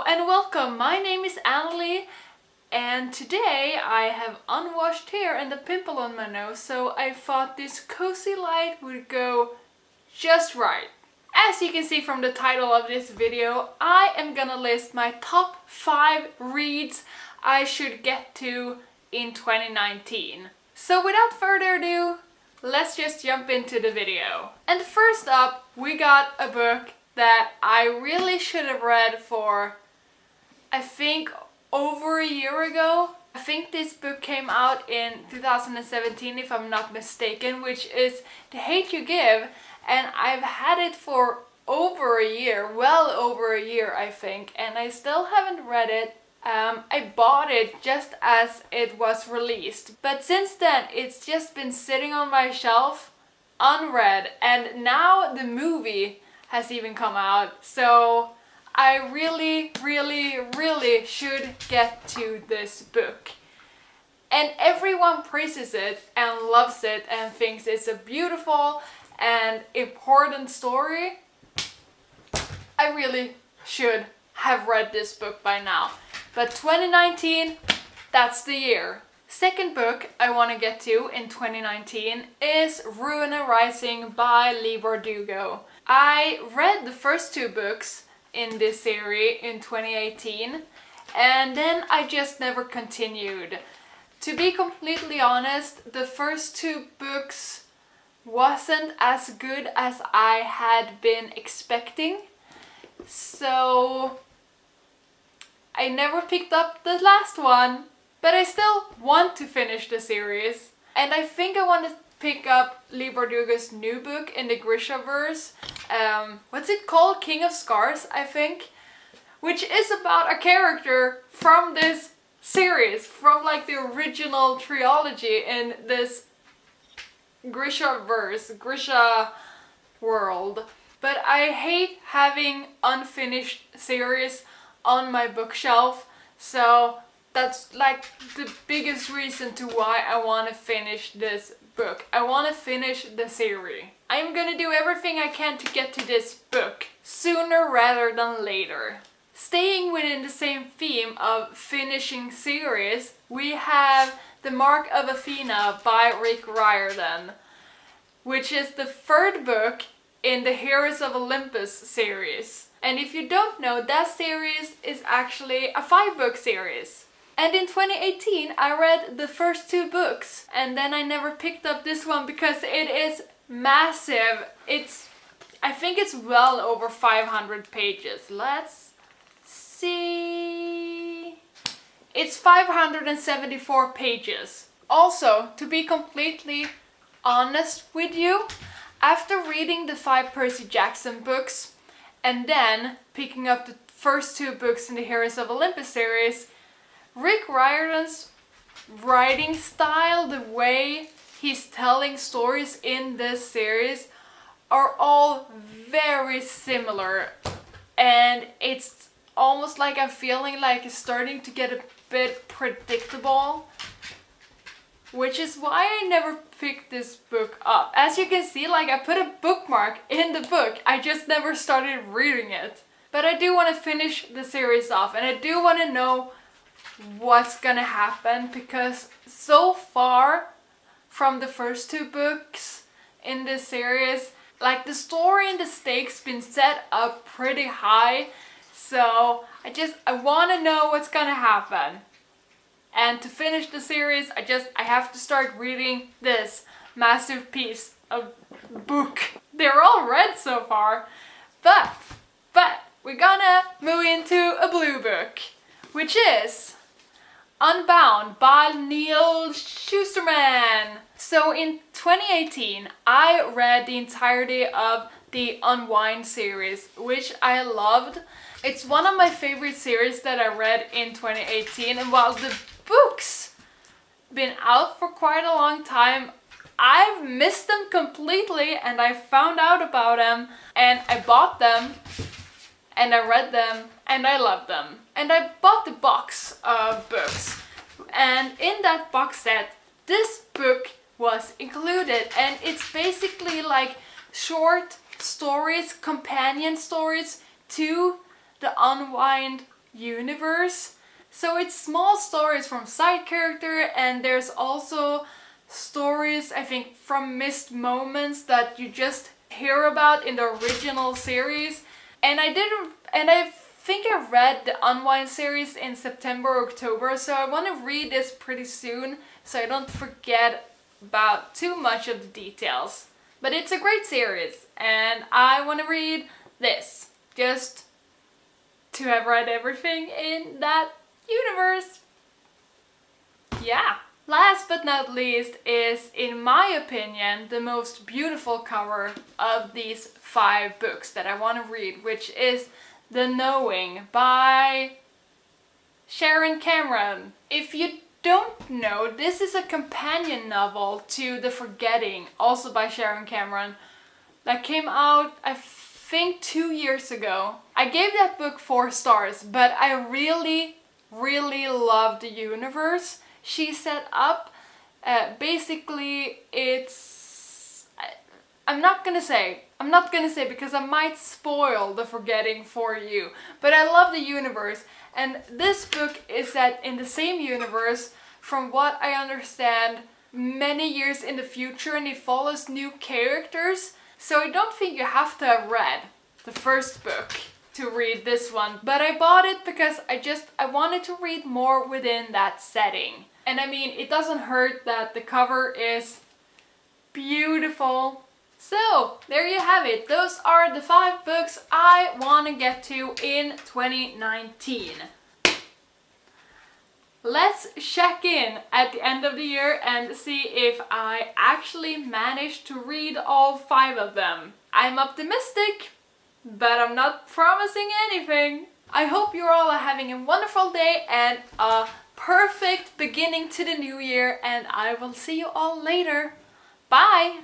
Hello and welcome, my name is Annalie and today I have unwashed hair and a pimple on my nose, so I thought this cozy light would go just right. As you can see from the title of this video, I am gonna list my top 5 reads I should get to in 2019. So without further ado, let's just jump into the video. And first up, we got a book that I really should have read for, I think, over a year ago. I think this book came out in 2017 if I'm not mistaken, which is The Hate U Give, and I've had it for over a year, well over a year I think, and I still haven't read it. I bought it just as it was released, but since then it's just been sitting on my shelf unread, and now the movie has even come out, so I really should get to this book. And everyone praises it and loves it and thinks it's a beautiful and important story. I really should have read this book by now. But 2019, that's the year. Second book I want to get to in 2019 is Ruin and Rising by Leigh Bardugo. I read the first 2 books in this series in 2018 and then I just never continued. To be completely honest, the first 2 books wasn't as good as I had been expecting, so I never picked up the last one, but I still want to finish the series. And I think I want to pick up Leigh Bardugo's new book in the Grishaverse. What's it called? King of Scars, I think. Which is about a character from this series, from like the original trilogy in this Grishaverse, Grisha world. But I hate having unfinished series on my bookshelf, so that's like the biggest reason to why I want to finish this book. I want to finish the series. I'm gonna do everything I can to get to this book sooner rather than later. Staying within the same theme of finishing series, we have The Mark of Athena by Rick Riordan, which is the 3rd book in the Heroes of Olympus series. And if you don't know, that series is actually a 5-book series. And in 2018 I read the first 2 books and then I never picked up this one because it is massive. I think it's well over 500 pages. Let's see. It's 574 pages. Also, to be completely honest with you, after reading the 5 Percy Jackson books and then picking up the first 2 books in the Heroes of Olympus series, Rick Riordan's writing style, the way he's telling stories in this series, are all very similar, and it's almost like I'm feeling like it's starting to get a bit predictable, which is why I never picked this book up. As you can see, like, I put a bookmark in the book, I just never started reading it. But I do want to finish the series off, and I do want to know what's gonna happen, because so far from the first 2 books in this series, like, the story and the stakes been set up pretty high, so I want to know what's gonna happen. And to finish the series, I have to start reading this massive piece of book. They're all read so far, but we're gonna move into a blue book, which is Unbound by Neal Shusterman. So in 2018, I read the entirety of the Unwind series, which I loved. It's one of my favorite series that I read in 2018, and while the books been out for quite a long time, I've missed them completely, and I found out about them and I bought them and I read them and I loved them. And I bought the box of books, and in that box set this book was included, and it's basically like short stories, companion stories to the Unwind universe. So it's small stories from side character, and there's also stories, I think, from missed moments that you just hear about in the original series. And I think I read the Unwind series in September or October, so I want to read this pretty soon so I don't forget about too much of the details. But it's a great series, and I want to read this just to have read everything in that universe. Yeah. Last but not least is, in my opinion, the most beautiful cover of these 5 books that I want to read, which is The Knowing by Sharon Cameron. If you don't know, this is a companion novel to The Forgetting, also by Sharon Cameron, that came out, I think, 2 years ago. I gave that book 4 stars, but I really love the universe she set up. Basically, I'm not gonna say because I might spoil The Forgetting for you, but I love the universe, and this book is set in the same universe, from what I understand, many years in the future, and it follows new characters, so I don't think you have to have read the first book to read this one, but I bought it because I wanted to read more within that setting. And I mean, it doesn't hurt that the cover is beautiful. So, there you have it. Those are the 5 books I want to get to in 2019. Let's check in at the end of the year and see if I actually managed to read all 5 of them. I'm optimistic, but I'm not promising anything. I hope you're all having a wonderful day and a perfect beginning to the new year, and I will see you all later. Bye!